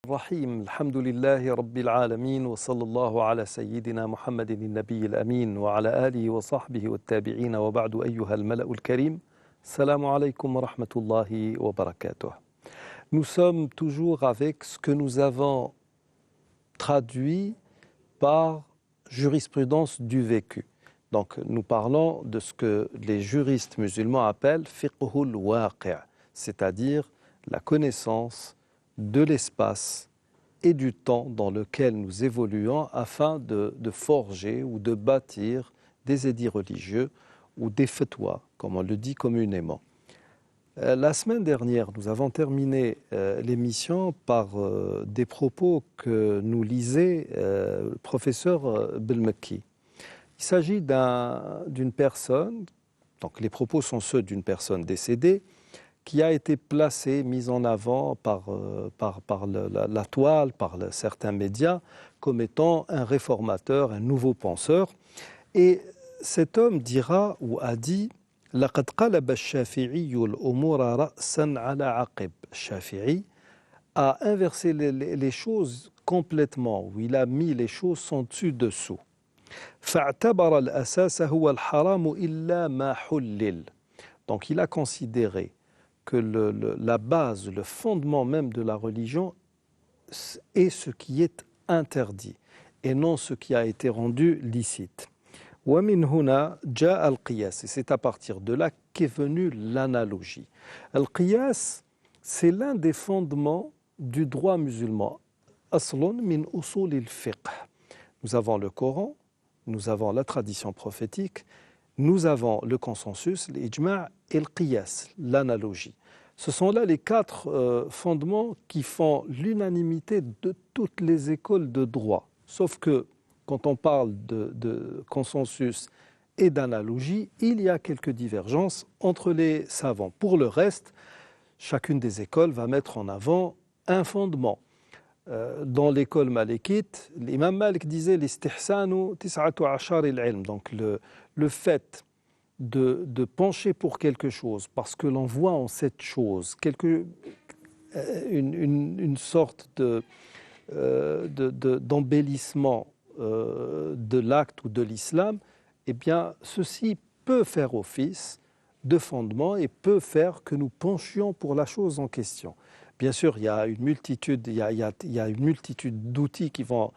الرحيم الحمد لله رب العالمين وصلى الله على سيدنا محمد النبي الأمين وعلى آله وصحبه والتابعين وبعد أيها الملأ الكريم السلام عليكم ورحمة الله وبركاته. Nous sommes toujours avec ce que nous avons traduit par jurisprudence du vécu. Donc nous parlons de ce que les juristes musulmans appellent fiqhul waqi', c'est-à-dire la connaissance de l'espace et du temps dans lequel nous évoluons afin de forger ou de bâtir des édits religieux ou des fatwas, comme on le dit communément. La semaine dernière, nous avons terminé l'émission par des propos que nous lisait le professeur Belmekki. Il s'agit d'une personne, donc les propos sont ceux d'une personne décédée, qui a été placée, mise en avant par la toile, par certains médias, comme étant un réformateur, un nouveau penseur. Et cet homme dira ou a dit « لقد قلب الشافعي الأمور رأسا على عقب ». Shafi'i a inversé les choses complètement, où il a mis les choses son dessus-dessous. فاعتبر الأساس هو الحرام إلا ما حلل. Donc il a considéré que la base, le fondement même de la religion est ce qui est interdit et non ce qui a été rendu licite. وَمِنْ هُنَا جَاءَ الْقِيَاسِ. Et c'est à partir de là qu'est venue l'analogie. Al-Qiyas, c'est l'un des fondements du droit musulman. أصل من أصول الفقه. Nous avons le Coran, nous avons la tradition prophétique, nous avons le consensus, l'ijma' et le qiyas, l'analogie. Ce sont là les quatre fondements qui font l'unanimité de toutes les écoles de droit. Sauf que quand on parle de consensus et d'analogie, il y a quelques divergences entre les savants. Pour le reste, chacune des écoles va mettre en avant un fondement. Dans l'école malikite, l'imam Malik disait l'istihsanu tis'atu ashar al-ilm. Donc le fait de pencher pour quelque chose parce que l'on voit en cette chose une sorte d'embellissement de l'acte ou de l'islam, eh bien ceci peut faire office de fondement et peut faire que nous penchions pour la chose en question. Bien sûr, il y a une multitude d'outils qui vont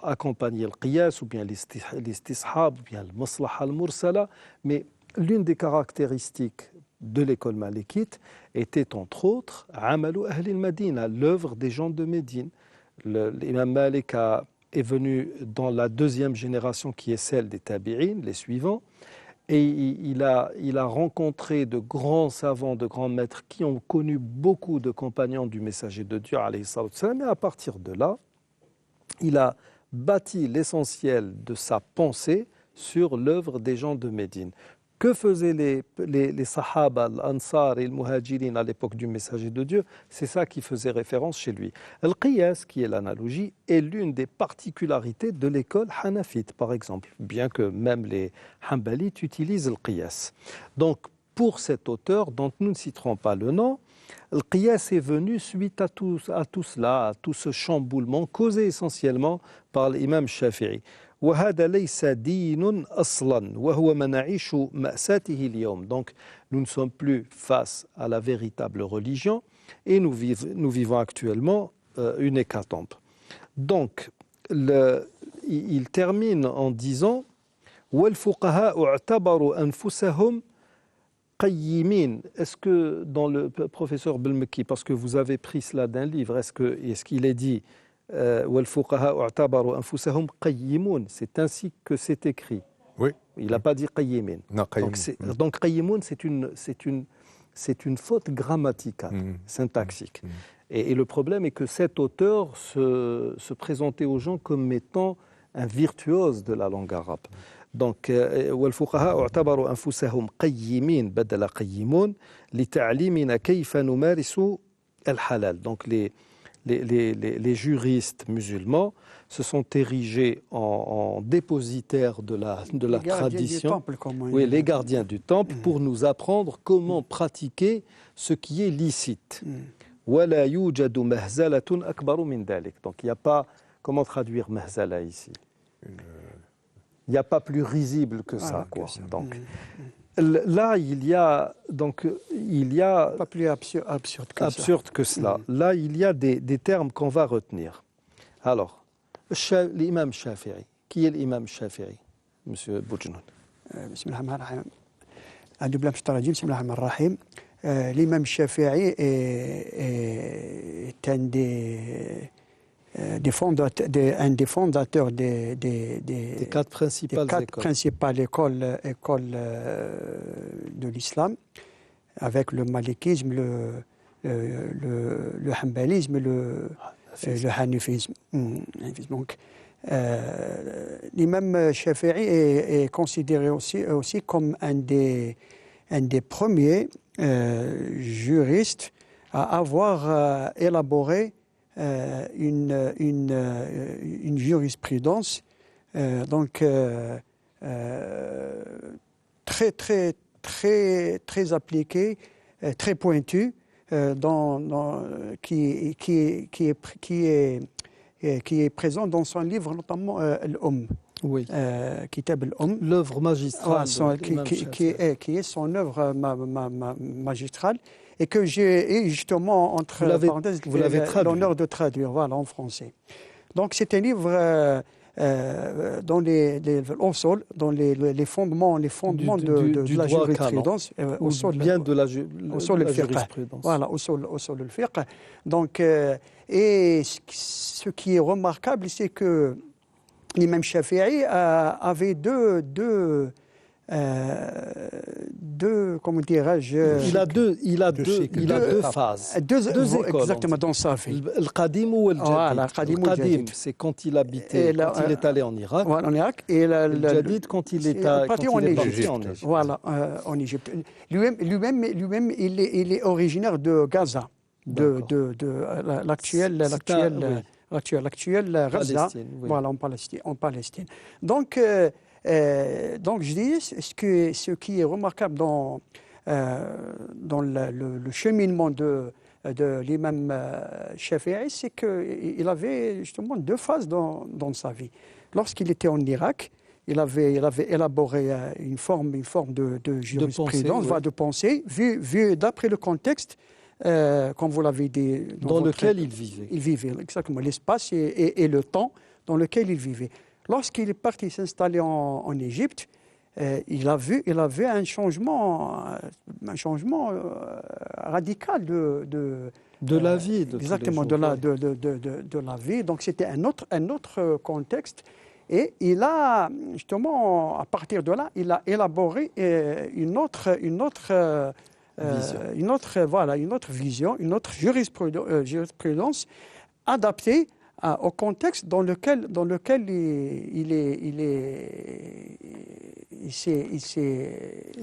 accompagner le qiyas ou bien l'istishab ou bien le maslaha al-mursala, mais l'une des caractéristiques de l'école malikite était entre autres amalu ahli al-Madina, l'œuvre des gens de Médine. L'imam Malik est venu dans la deuxième génération qui est celle des tabi'in, les suivants, et il a rencontré de grands savants, de grands maîtres qui ont connu beaucoup de compagnons du messager de Dieu, alayhi salatu wassalam, et à partir de là, il a bâti l'essentiel de sa pensée sur l'œuvre des gens de Médine. Que faisaient les sahaba, l'Ansar et le Muhajirin à l'époque du messager de Dieu? C'est ça qui faisait référence chez lui. Al-Qiyas, qui est l'analogie, est l'une des particularités de l'école hanafite, par exemple, bien que même les hanbalites utilisent le Qiyas. Donc, pour cet auteur, dont nous ne citerons pas le nom, le Qiyas est venu suite à tout cela, à tout ce chamboulement causé essentiellement par l'imam Shafi'i. وهذا ليس دين أصلا وهو ما نعيش مأساته اليوم. Donc nous ne sommes plus face à la véritable religion et nous vivons actuellement une hécatombe. Donc il termine en disant والفقهاء اعتبروا أنفسهم قيمين. Est-ce que dans le professeur Belmekki, parce que vous avez pris cela d'un livre, est-ce qu'il est dit والفقهاء اعتبروا أنفسهم قيمون, c'est ainsi que c'est écrit. Oui. Il n'a pas dit qayimin. Non, donc qayimun, c'est une faute grammaticale, syntaxique. Et le problème est que cet auteur se présentait aux gens comme étant un virtuose de la langue arabe. Donc والفقهاء اعتبروا أنفسهم قيمين بدل قيمون لتعليمنا كيف نمارس الحلال. Donc les juristes musulmans se sont érigés en dépositaires de la tradition, temple, oui, les gardiens du temple, pour nous apprendre comment pratiquer ce qui est licite. ولا يوجد مهزلة أكبر من ذلك. Donc il n'y a pas, comment traduire mahzala ici? Il n'y a pas plus risible que ça, quoi. Donc là, il y a pas plus absurde que cela. Là, il y a des termes qu'on va retenir. Alors, l'imam Shafi'i. Qui est l'imam Shafi'i, Monsieur Boujnoun? L'imam Shafi'i est un des fondateurs des quatre principales écoles de l'islam, avec le malikisme, le hanbalisme, le hanifisme. Donc, l'imam Shafi'i est considéré aussi comme un des premiers juristes à avoir élaboré une jurisprudence très appliquée, très pointue, qui est présent dans son livre, notamment Al-Umm. Oui. Kitab Al-Umm. L'œuvre magistrale. Qui est son œuvre magistrale et que j'ai justement, entre parenthèses, l'honneur de traduire en français. Donc c'est un livre dans les fondements de la jurisprudence, de la jurisprudence. Voilà, usul al-fiqh. Donc, et ce qui est remarquable, c'est que l'imam Shafi'i avait deux comment dirais-je, il a deux phases, deux écoles, exactement, dans sa vie. Le qadim ou le jadid. Le qadim, c'est quand il habitait, quand il est allé en Irak. Voilà, en Irak. Et le jadid, quand il est parti en Égypte. Voilà, en Égypte. Lui-même, il est originaire de Gaza, de l'actuelle Gaza, voilà, en Palestine. Donc je dis, ce qui est remarquable dans le cheminement de l'imam Shafi'i, c'est qu'il avait justement deux phases dans sa vie. Lorsqu'il était en Irak, il avait élaboré une forme de jurisprudence, de pensée, vu d'après le contexte, comme vous l'avez dit, dans lequel il vivait. Il vivait, exactement, l'espace et le temps dans lequel il vivait. Lorsqu'il est parti s'installer en Égypte, il a vu un changement radical de la vie, exactement, de la vie. Donc c'était un autre contexte. Et il a justement, à partir de là, il a élaboré une autre vision, une autre jurisprudence adaptée au contexte dans lequel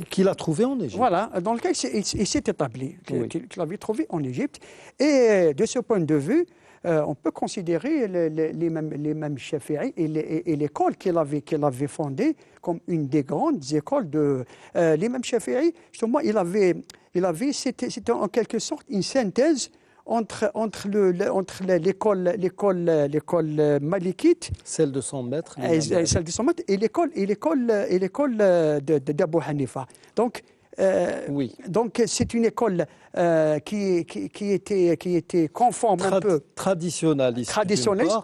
qu'il a trouvé en Égypte. Voilà, dans lequel il s'est établi, qu'il avait trouvé en Égypte. Et de ce point de vue, on peut considérer l'imam Shafi'i et l'école qu'il avait fondée comme une des grandes écoles de l'imam Shafi'i. Justement, c'était en quelque sorte une synthèse entre l'école malikite, celle de son maître, et l'école d'Abu Hanifa. Donc c'est une école qui était conforme un peu traditionnaliste,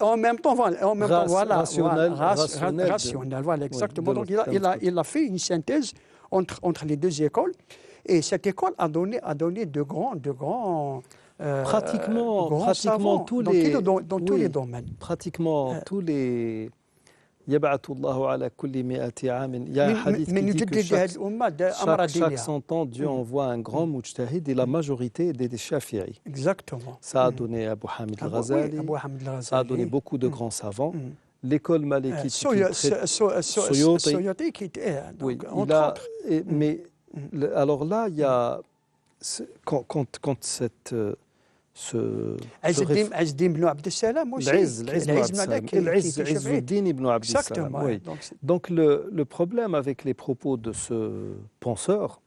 en même temps rationnel, voilà, exactement. Donc il a fait une synthèse entre les deux écoles, et cette école a donné de grands pratiquement tous les domaines. Pratiquement tous les. يبعث الله على كل 100 عام. Il y a un hadith qui dit que chaque 100 ans, Dieu envoie un grand mujtahid, et la majorité des Shafi'i. Exactement. Ça a donné Abu Hamid al-Ghazali, ça a donné beaucoup de grands savants. L'école malikite, Suyuti qui était, entre autres. Mais alors là, il y a quand cette عز الدين بن عبد السلام aussi. Izz al-Din ibn Abd al-Salam. Donc le problème avec les propos de ce penseur,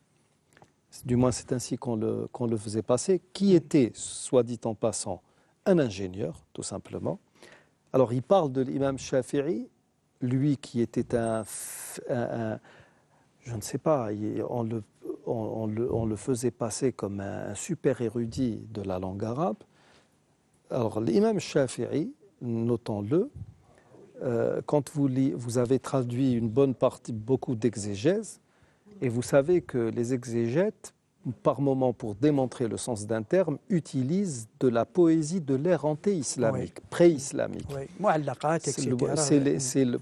du moins c'est ainsi qu'on le faisait passer, qui était, soit dit en passant, un ingénieur, tout simplement. Alors il parle de l'imam Shafi'i, lui qui était je ne sais pas, on le faisait passer comme un super érudit de la langue arabe. Alors l'imam Shafi'i, notons-le, quand vous avez traduit une bonne partie, beaucoup d'exégèses, et vous savez que les exégètes, par moment, pour démontrer le sens d'un terme, utilisent de la poésie de l'ère anté-islamique, pré-islamique. Oui. Mu'allaqat, etc.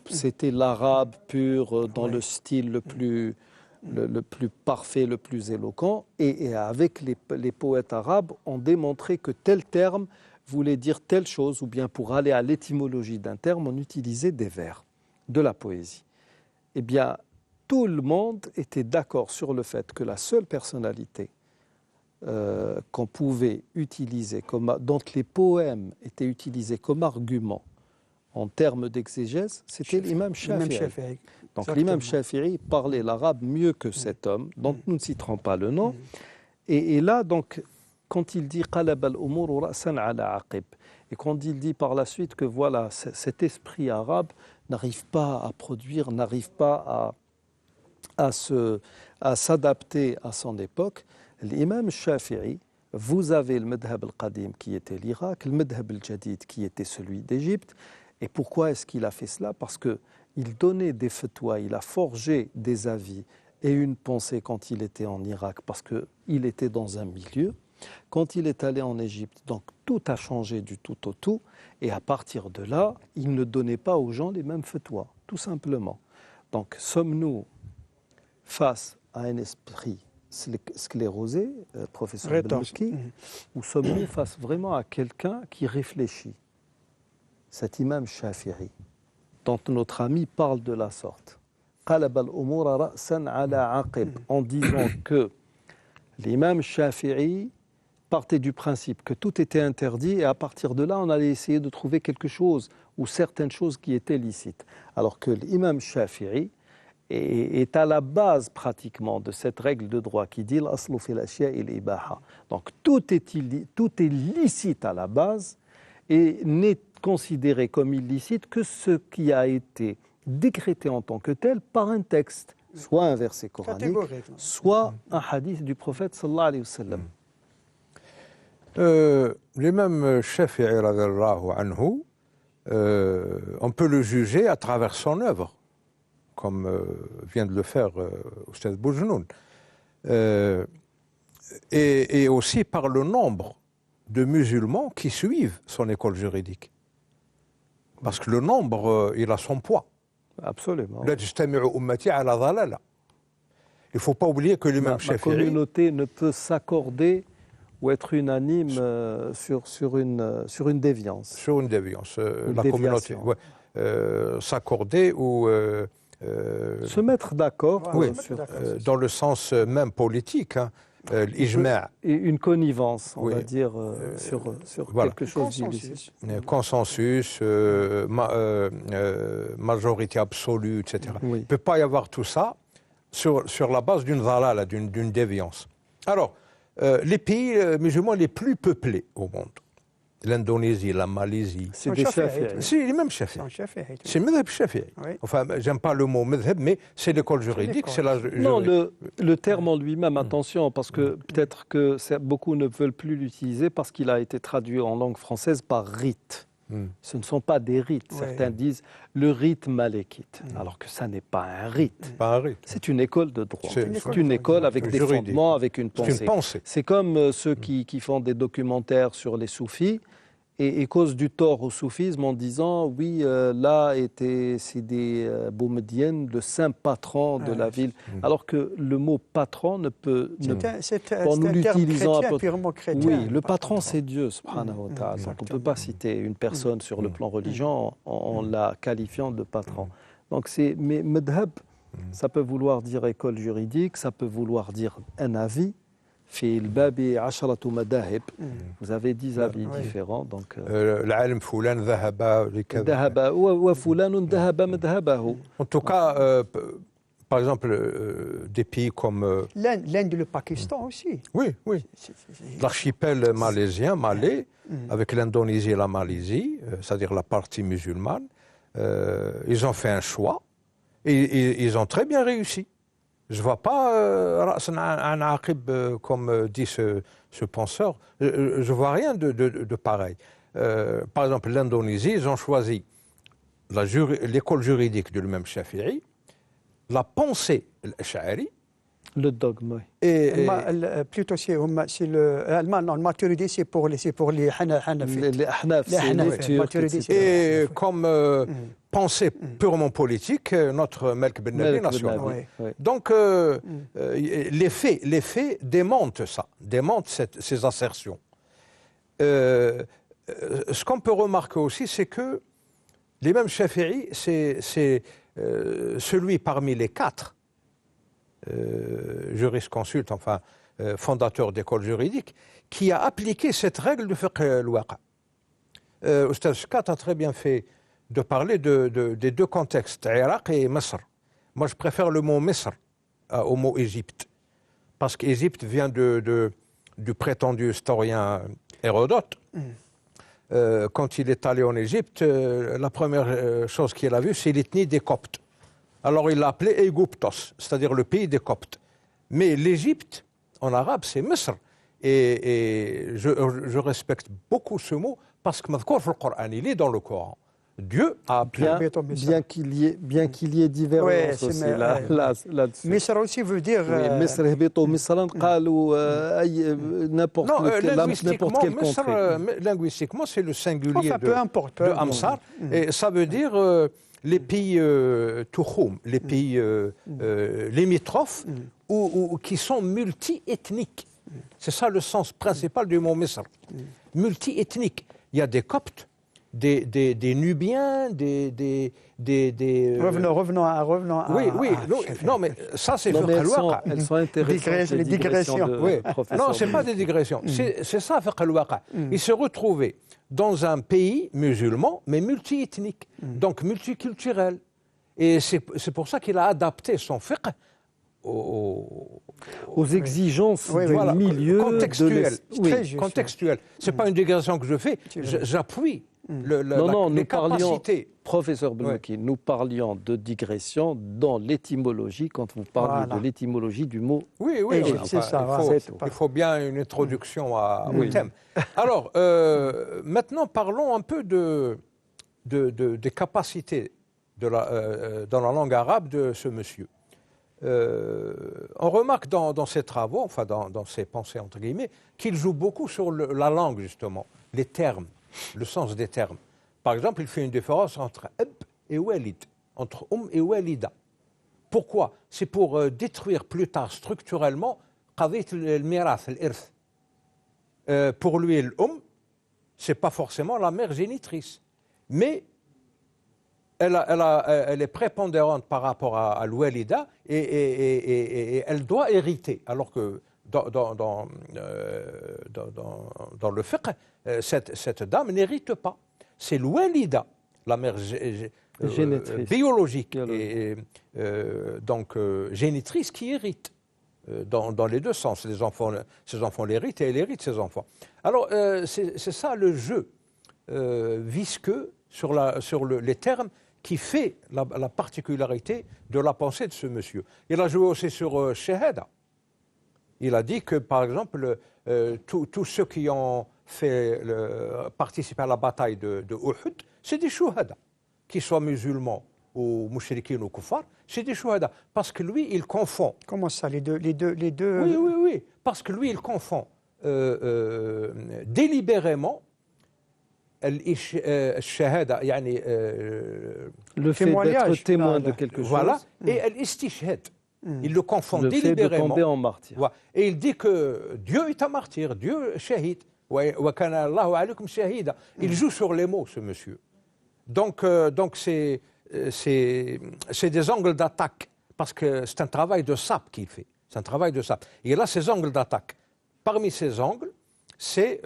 C'était l'arabe pur, dans le style le plus parfait, le plus éloquent. Et avec les poètes arabes, on démontrait que tel terme voulait dire telle chose, ou bien pour aller à l'étymologie d'un terme, on utilisait des vers, de la poésie. Eh bien, tout le monde était d'accord sur le fait que la seule personnalité qu'on pouvait utiliser, dont les poèmes étaient utilisés comme argument en termes d'exégèse, c'était l'imam Shafi'i. Donc l'imam Shafi'i parlait l'arabe mieux que cet homme, dont nous ne citerons pas le nom. Et là, donc, quand il dit « qalab al-umur ra'san ala aqib », et quand il dit par la suite que voilà, cet esprit arabe n'arrive pas à produire, n'arrive pas à s'adapter à son époque, l'imam Shafi'i, vous avez le madhab al-qadim qui était l'Irak, le madhab al-jadid qui était celui d'Égypte. Et pourquoi est-ce qu'il a fait cela? Parce qu'il donnait des fatwas, il a forgé des avis et une pensée quand il était en Irak, parce qu'il était dans un milieu. Quand il est allé en Égypte, donc tout a changé du tout au tout, et à partir de là, il ne donnait pas aux gens les mêmes fatwas, tout simplement. Donc, sommes-nous face à un esprit sclérosé, professeur Belmouski, ou sommes-nous face vraiment à quelqu'un qui réfléchit? Cet imam Shafi'i, dont notre ami parle de la sorte, qalab al-umura ra'san ala aqib, en disant que l'imam Shafi'i partait du principe que tout était interdit et à partir de là, on allait essayer de trouver quelque chose ou certaines choses qui étaient licites. Alors que l'imam Shafi'i est à la base pratiquement de cette règle de droit qui dit l'aslu fil ashya'i al-ibaha. Donc tout est licite à la base et n'est considéré comme illicite que ce qui a été décrété en tant que tel par un texte, soit un verset coranique, soit un hadith du prophète sallallahu alayhi wa sallam. L'imam Shafi'i radhiyallahu anhu, on peut le juger à travers son œuvre, comme vient de le faire Oustaz Boujnoun, et aussi par le nombre de musulmans qui suivent son école juridique. Parce que le nombre, il a son poids. Absolument. Il ne faut pas oublier que l'imam Shafi'i... La communauté ne peut s'accorder ou être unanime sur une déviance. Sur une déviance. La communauté, s'accorder ou... se mettre d'accord. Oui, dans le sens même politique, hein, l'ijma'. Et une connivence, on va dire, sur voilà. quelque chose d'illicite. Consensus, majorité absolue, etc. Oui. Il ne peut pas y avoir tout ça sur la base d'une dhalala, d'une déviance. Alors, les pays musulmans les plus peuplés au monde, l'Indonésie, la Malaisie. C'est des Shafi'i. C'est les mêmes Shafi'i. C'est le madhab Shafi'i. Oui. Enfin, j'aime pas le mot madhab, mais c'est l'école juridique. Non, le terme en lui-même, attention, parce que peut-être que beaucoup ne veulent plus l'utiliser parce qu'il a été traduit en langue française par rite. Ce ne sont pas des rites. Certains disent le rite malékite, alors que ça n'est pas un rite. Pas un rite. C'est une école de droit. C'est une école avec des fondements, avec une pensée. C'est comme ceux qui font des documentaires sur les soufis et causent du tort au soufisme en disant oui, là était Sidi Boumedienne, le saint patron de la ville. Alors que le mot patron ne peut... C'est un terme purement chrétien. Oui, le patron c'est Dieu, subhanahu wa ta'ala. On ne peut pas citer une personne sur le plan religieux en la qualifiant de patron. Donc mais madhab, ça peut vouloir dire école juridique, ça peut vouloir dire un avis. في الباب 10 مذاهب. Vous avez 10 avis différents. Donc العالم فلان ذهب لكذا. ذهب وفلان ذهب مذهبه. En tout cas, par exemple, des pays comme... L'Inde et le Pakistan aussi. Oui, oui. L'archipel malaisien, Malais, avec l'Indonésie et la Malaisie, c'est-à-dire la partie musulmane, ils ont fait un choix et ils ont très bien réussi. Je ne vois pas un aqib, comme dit ce penseur. Je ne vois rien de pareil. Par exemple, l'Indonésie, ils ont choisi l'école juridique du même Shafi'i, la pensée l'Ash'ari, Le dogme, oui. et Plutôt, c'est le Maturidi, c'est pour les Hanafites. Les Ahnaf, Les c'est Ahnaf, les Turcs, Maturidi, etc. et comme pensée purement politique, notre Melk Ben Nabi Malik Ben national. Nabi, Oui. oui. Donc, les faits démentent ça, démentent ces assertions. Ce qu'on peut remarquer aussi, c'est que l'imam Shafi'i, c'est celui parmi les 4 jurisconsultes, enfin fondateurs d'écoles juridiques, qui a appliqué cette règle de fiqh al-waqa'. Oustaz Shkat a très bien fait de parler des 2 contextes, Irak et Misr. Moi, je préfère le mot Misr au mot Égypte, parce qu'Égypte vient du prétendu historien Hérodote. Quand il est allé en Égypte, la première chose qu'il a vue, c'est l'ethnie des Coptes. Alors il l'a appelé Aegyptos, c'est-à-dire le pays des Coptes. Mais l'Égypte, en arabe, c'est Misr. Et je respecte beaucoup ce mot parce que le Coran, il est dans le Coran. Dieu a appelé... Bien qu'il y ait divergence Ouais, aussi mais, là-dessus. Misr aussi veut dire. Oui, Misr هبطوا مصرا قالوا n'importe quelle contrée. Linguistiquement, c'est le singulier Enfin, peu importe. de Amsar. Et ça veut dire les pays Touchoum, les pays limitrophes qui sont multi-ethniques. C'est ça le sens principal du mot Misr. Multi-ethnique. Il y a des Coptes, des Nubiens, Revenons à. Oui, non, mais ça c'est fiqh al-waqa'. Elles sont intéressantes, les digressions. Oui. Non, ce n'est pas des digressions. C'est ça fiqh al-waqa'. Il se retrouvait dans un pays musulman, mais multi-ethnique, donc multiculturel. Et c'est pour ça qu'il a adapté son fiqh aux exigences du voilà, milieu contextuel. Contextuel. Ce n'est pas une digression que je fais, j'appuie les capacités. Professeur Belouki, nous parlions de digression dans l'étymologie, quand vous parlez de l'étymologie du mot. Oui, c'est ça. Il faut bien une introduction au thème. Alors, maintenant, parlons un peu des capacités dans la langue arabe de ce monsieur. On remarque dans ses travaux, enfin dans ses pensées entre guillemets, qu'il joue beaucoup sur la langue justement, les termes, le sens des termes. Par exemple, il fait une différence entre ab et walid, entre et walida. Pourquoi? C'est pour détruire plus tard structurellement qadiyat al-mirath, al-irth. Pour lui, c'est pas forcément la mère génitrice, mais elle est prépondérante par rapport à l'oualida et elle doit hériter. Alors que dans le fiqh, cette dame n'hérite pas. C'est l'oualida, la mère biologique et donc génitrice qui hérite. Dans les 2 sens. Ses enfants l'héritent et elle hérite ses enfants. Alors, c'est ça le jeu visqueux sur les termes qui fait la particularité de la pensée de ce monsieur. Il a joué aussi sur Shahada. Il a dit que, par exemple, tous ceux qui ont participé à la bataille de Uhud, c'est des shuhada. Qu'ils soient musulmans ou mouchriquins ou kuffar, c'est des shuhada. Parce que lui, il confond. Comment ça, les deux Oui. Parce que lui, il confond délibérément الشهادة يعني le fait d'être témoin de quelque chose. Voilà, et l'istishhad. Il le confond le délibérément. Fait de tomber en martyr. Voilà. Et il dit que Dieu est un martyr, Dieu shahid. وَكَانَ اللَّهُ عَلَيْكُمْ شَهِيدًا. Il joue sur les mots, ce monsieur. Donc c'est des angles d'attaque, parce que c'est un travail de sape qu'il fait. C'est un travail de sape. Et là, ces angles d'attaque. Parmi ces angles, c'est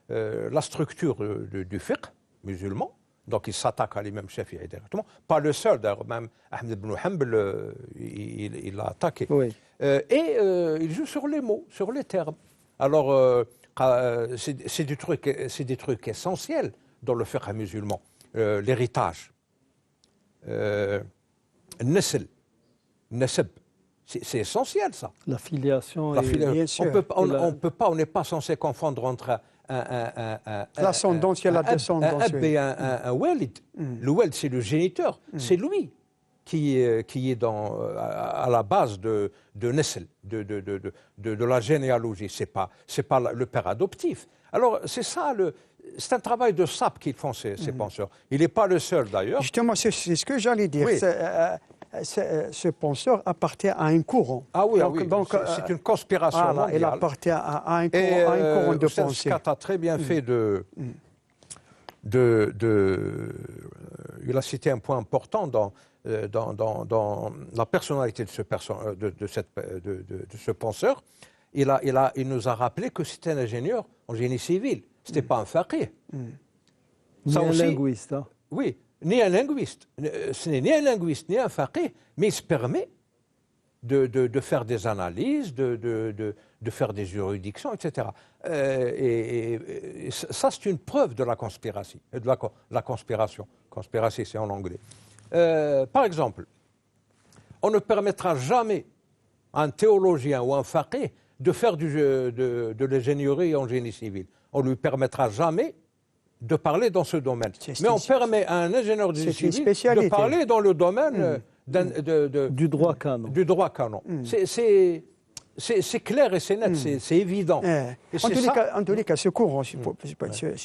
la structure du fiqh musulman, Donc il s'attaque à l'imam Shafi'i directement. Pas le seul, d'ailleurs, même Ahmed ibn Hanbal, il l'a attaqué. Oui. Il joue sur les mots, sur les termes. Alors, c'est des trucs essentiels dans le fiqh musulman. L'héritage, nasl, nasab, c'est essentiel ça. La filiation. Bien sûr. On n'est pas censé confondre entre l'ascendance et la descendance. Un et un walid. Le walid, c'est le géniteur. C'est lui qui est à la base de nasl, de la généalogie. C'est pas le père adoptif. Alors, c'est un travail de sape qu'ils font, ces penseurs. Il n'est pas le seul, d'ailleurs. Justement, c'est ce que j'allais dire. Oui. Ce penseur appartient à un courant. Ah oui, c'est une conspiration mondiale. Il appartient à un courant de pensée. Scott a très bien fait il a cité un point important dans la personnalité de ce penseur. Il nous a rappelé que c'était un ingénieur en génie civil. Ce n'était pas un faqih. Ni un linguiste. Hein. Oui, ni un linguiste. Ce n'est ni un linguiste, ni un faqih, mais il se permet de faire des analyses, de faire des juridictions, etc. Et ça, c'est une preuve de la conspiration. Conspiration, c'est en anglais. Par exemple, on ne permettra jamais à un théologien ou un faqih de faire de l'ingénierie en génie civil. On ne lui permettra jamais de parler dans ce domaine. Mais on permet à un ingénieur de génie civil de parler dans le domaine du droit canon. Du droit canon. C'est clair et c'est net, c'est évident. En tous les cas, ce courant, si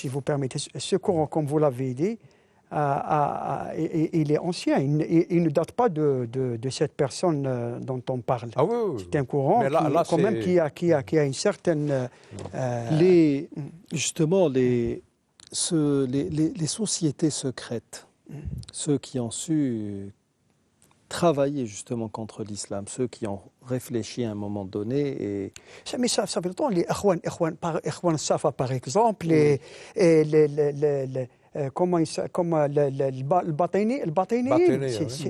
vous permettez, ce courant, comme vous l'avez dit, il est ancien, il ne date pas de cette personne dont on parle. Ah oui. C'est un courant qui a une certaine... Justement, les sociétés secrètes, ceux qui ont su travailler justement contre l'islam, ceux qui ont réfléchi à un moment donné. Mais ça fait longtemps, les Ikhwan Safa par exemple, comme le Batayni,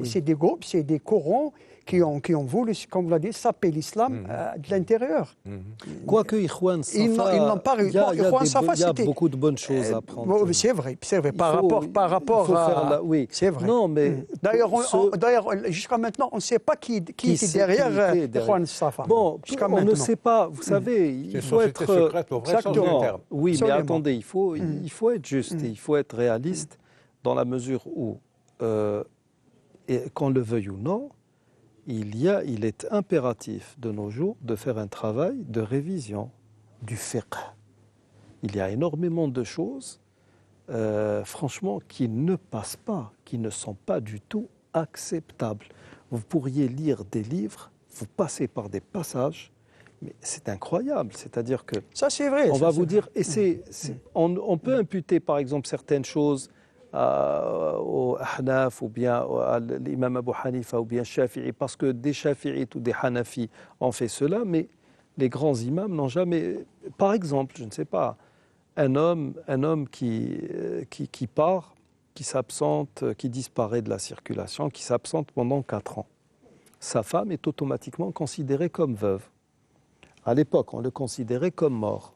c'est des groupes, c'est des courants qui ont voulu, comme vous l'avez dit, saper l'islam de l'intérieur. Quoique Ikhwan Safa, ils n'ont pas réussi. Il y a beaucoup de bonnes choses à apprendre. C'est vrai. Par rapport à... Oui, c'est vrai. Non, mais d'ailleurs, jusqu'à maintenant, on ne sait pas qui était derrière Ikhwan Safa. Bon, on ne sait pas. Vous savez, il faut être... secrète au vrai sens du terme. Oui, mais attendez, il faut être juste et il faut être réaliste dans la mesure où, qu'on le veuille ou non, il est impératif de nos jours de faire un travail de révision du fiqh. Il y a énormément de choses, franchement, qui ne passent pas, qui ne sont pas du tout acceptables. Vous pourriez lire des livres, vous passez par des passages, mais c'est incroyable. C'est-à-dire que... Ça, c'est vrai. On va vous dire... Et on peut imputer, par exemple, certaines choses au Ahnaf ou bien à l'imam Abu Hanifa ou bien Shafi'i, parce que des Shafi'ites ou des Hanafi ont fait cela, mais les grands imams n'ont jamais... Par exemple, je ne sais pas, un homme qui part, qui s'absente, qui disparaît de la circulation, qui s'absente pendant 4 ans. Sa femme est automatiquement considérée comme veuve. À l'époque, on le considérait comme mort.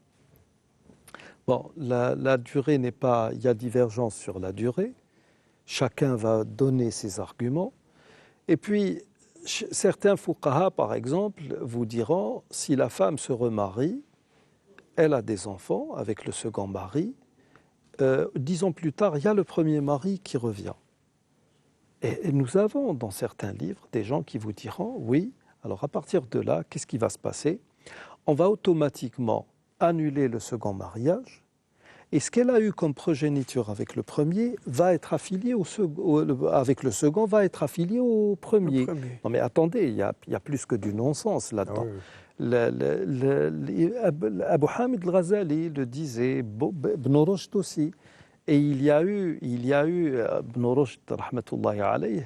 Bon, la durée n'est pas... Il y a divergence sur la durée. Chacun va donner ses arguments. Et puis, certains fuqaha, par exemple, vous diront, si la femme se remarie, elle a des enfants avec le second mari, 10 ans plus tard, il y a le premier mari qui revient. Et nous avons dans certains livres des gens qui vous diront, oui, alors à partir de là, qu'est-ce qui va se passer ? On va automatiquement annuler le second mariage, et ce qu'elle a eu comme progéniture avec le premier va être affilié avec le second va être affilié au premier. Non mais attendez, il y a plus que du non-sens là-dedans. Abu Hamid al-Ghazali le disait, Ibn Rushd aussi. Et il y a eu Ibn Rushd, rahmatullahi alayh,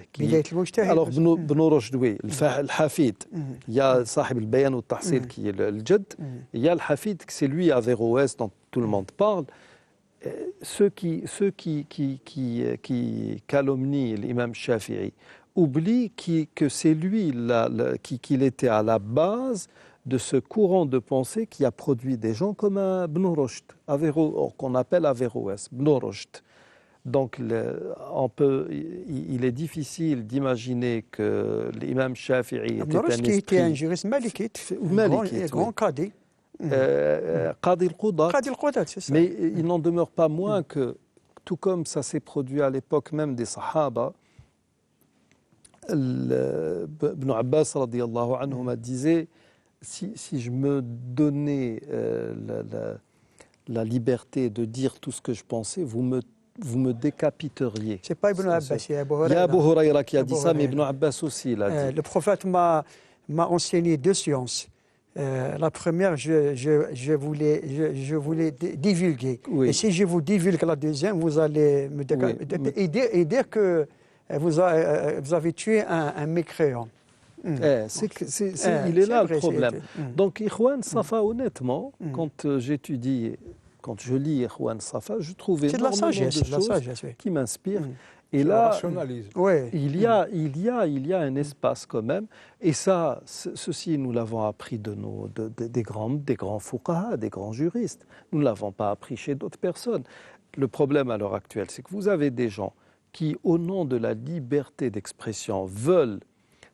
alors Ibn Rushd, oui, le-Hafid. Il y a Sahib al-Bayan al-Tahsil qui est le Jad. Il y a le Hafid, c'est lui Averroès dont tout le monde parle. qui calomnient l'imam Shafi'i oublient que c'est lui qu'il était à la base de ce courant de pensée qui a produit des gens comme Ibn Rushd, qu'on appelle Averroès, Ibn Rushd. Donc, il est difficile d'imaginer que l'imam Shafi'i était un esprit... qui était un juriste malikite, grand qadi. Qadi al-Qudat. Qadi al-Qudat, c'est ça. Mais il n'en demeure pas moins que, tout comme ça s'est produit à l'époque même des Sahaba, Ibn Abbas radiyallahu anhuma disait, si je me donnais la liberté de dire tout ce que je pensais, vous me décapiteriez. C'est pas Ibn Abbas, c'est Abu Huraira. Il y a Abu Huraira qui a dit ça, mais Ibn Abbas aussi l'a dit. Le prophète m'a enseigné 2 sciences. La première, je voulais divulguer. Oui. Et si je vous divulgue la deuxième, vous allez me décapiter et dire que vous avez tué un mécréant. Il est là le problème. Donc, Ikhwan Safa, honnêtement, quand je lis Ikhwan Safa, je trouve énormément de choses qui m'inspirent. Et là, il y a un espace quand même. Et ça, ceci, nous l'avons appris des grands fuqaha, des grands juristes. Nous ne l'avons pas appris chez d'autres personnes. Le problème à l'heure actuelle, c'est que vous avez des gens qui, au nom de la liberté d'expression, veulent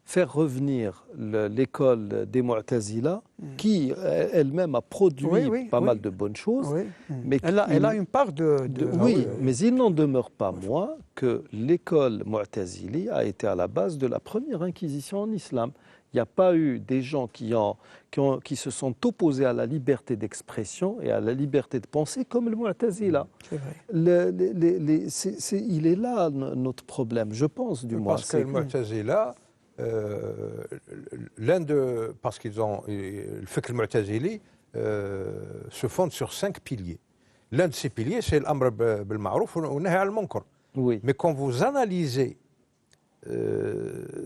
faire revenir l'école des Mu'tazila, qui elle-même a produit pas mal de bonnes choses. Mais elle a une part mais il n'en demeure pas moins que l'école Mu'tazili a été à la base de la première inquisition en islam. Il n'y a pas eu des gens qui se sont opposés à la liberté d'expression et à la liberté de penser comme le Mu'tazila. C'est vrai. Il est là notre problème, je pense, du moins. Parce que le Mu'tazila... parce qu'ils ont le fiqh al-Mu'tazili se fonde sur 5 piliers. L'un de ces piliers, c'est l'amr bil ma'rouf wa nahy al-munkar. Mais quand vous analysez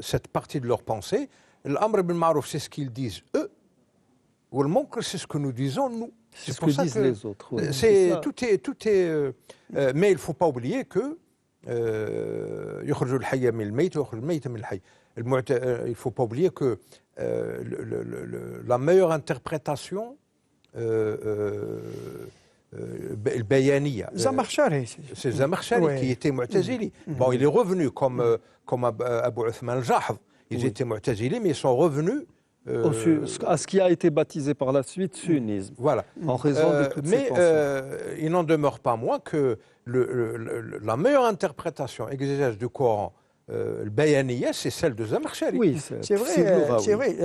cette partie de leur pensée, l'amr bil ma'rouf, c'est ce qu'ils disent eux, ou le munkar, c'est ce que nous disons nous. C'est ce que disent les autres. Tout est mais il ne faut pas oublier que يخرج الحي من الميت ويخرج الميت من الحي. Il ne faut pas oublier que la meilleure interprétation البيانية, c'est Zamakhshari qui était Mu'tazili. Bon, il est revenu comme Abu Uthman al-Jahd. Ils étaient Mu'tazili, mais ils sont revenus à ce qui a été baptisé par la suite sunnisme. Voilà. En raison de toutes ces pensées. Il n'en demeure pas moins que la meilleure interprétation exégèse du Coran, le bayaniya, c'est celle de Zamakhshari. Oui, c'est vrai.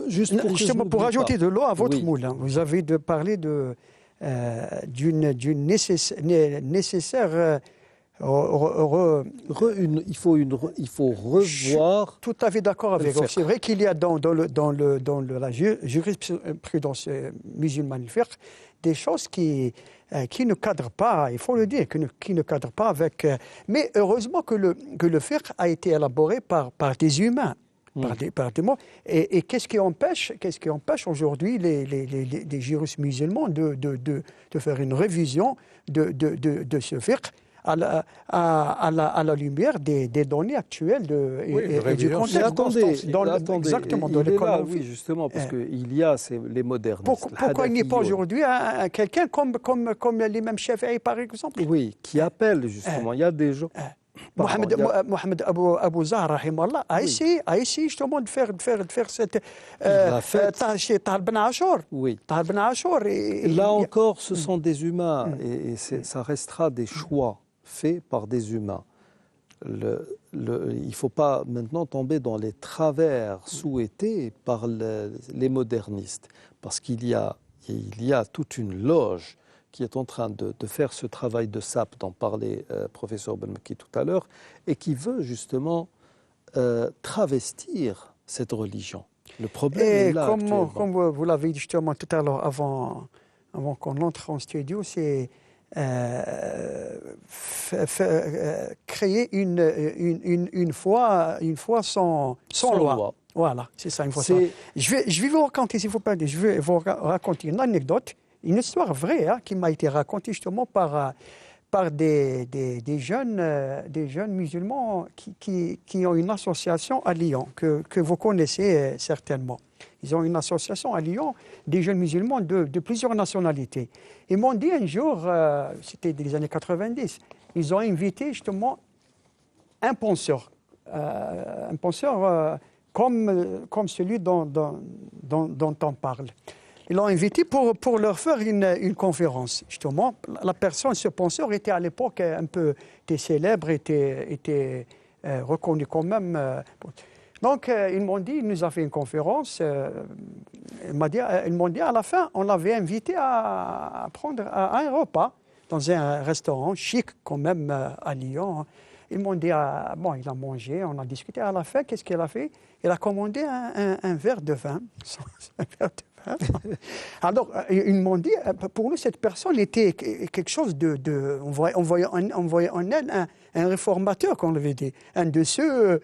Justement, pour ajouter de l'eau à votre moule, vous avez parlé d'une nécessaire... il faut revoir. Tout à fait d'accord avec vous. C'est vrai qu'il y a dans la jurisprudence musulmane des choses qui ne cadrent pas, il faut le dire, qui ne cadrent pas avec... mais heureusement que le fiqh a été élaboré par des humains, par des mots. Et qu'est-ce qui empêche aujourd'hui les juristes musulmans de faire une révision de ce fiqh à la lumière des données actuelles et du contexte. Exactement, dans l'économie. Oui, justement, parce qu'il y a les modernistes. Pourquoi il n'y a pas aujourd'hui quelqu'un comme l'imam Shafi'i, par exemple? Oui, qui appelle justement. Il y a des gens... Mohamed Abou Zahra a essayé justement de faire cette tâche Tal Ben Ashur. Oui. Tal Ben Ashur. Là encore, ce sont des humains et ça restera des choix faits par des humains. Il ne faut pas maintenant tomber dans les travers souhaités par les modernistes, parce qu'il y a toute une loge qui est en train de faire ce travail de sape dont parlait professeur Benmekki tout à l'heure, et qui veut justement travestir cette religion. Le problème est là actuellement. Comme vous l'avez dit justement tout à l'heure, avant qu'on entre en studio, c'est créer une foi sans loi. Voilà, c'est ça, une foi sans loi. Je vais vous raconter, s'il vous plaît, une anecdote une histoire vraie hein, qui m'a été racontée justement par des jeunes musulmans qui ont une association à Lyon, que vous connaissez certainement. Ils ont une association à Lyon, des jeunes musulmans de plusieurs nationalités. Ils m'ont dit un jour, c'était des années 90, ils ont invité justement un penseur comme celui dont on parle. Ils l'ont invité pour leur faire une conférence. Justement, la personne, ce penseur, était à l'époque un peu célèbre, était reconnu quand même. Donc, ils m'ont dit, il nous a fait une conférence. Ils m'ont dit, à la fin, on l'avait invité à prendre un repas dans un restaurant chic quand même à Lyon. Ils m'ont dit, bon, il a mangé, on a discuté. À la fin, qu'est-ce qu'il a fait? Il a commandé un verre de vin. Un verre de vin. Alors, ils m'ont dit, pour nous, cette personne était quelque chose on voyait en elle un réformateur, qu'on l'avait dit, un de ceux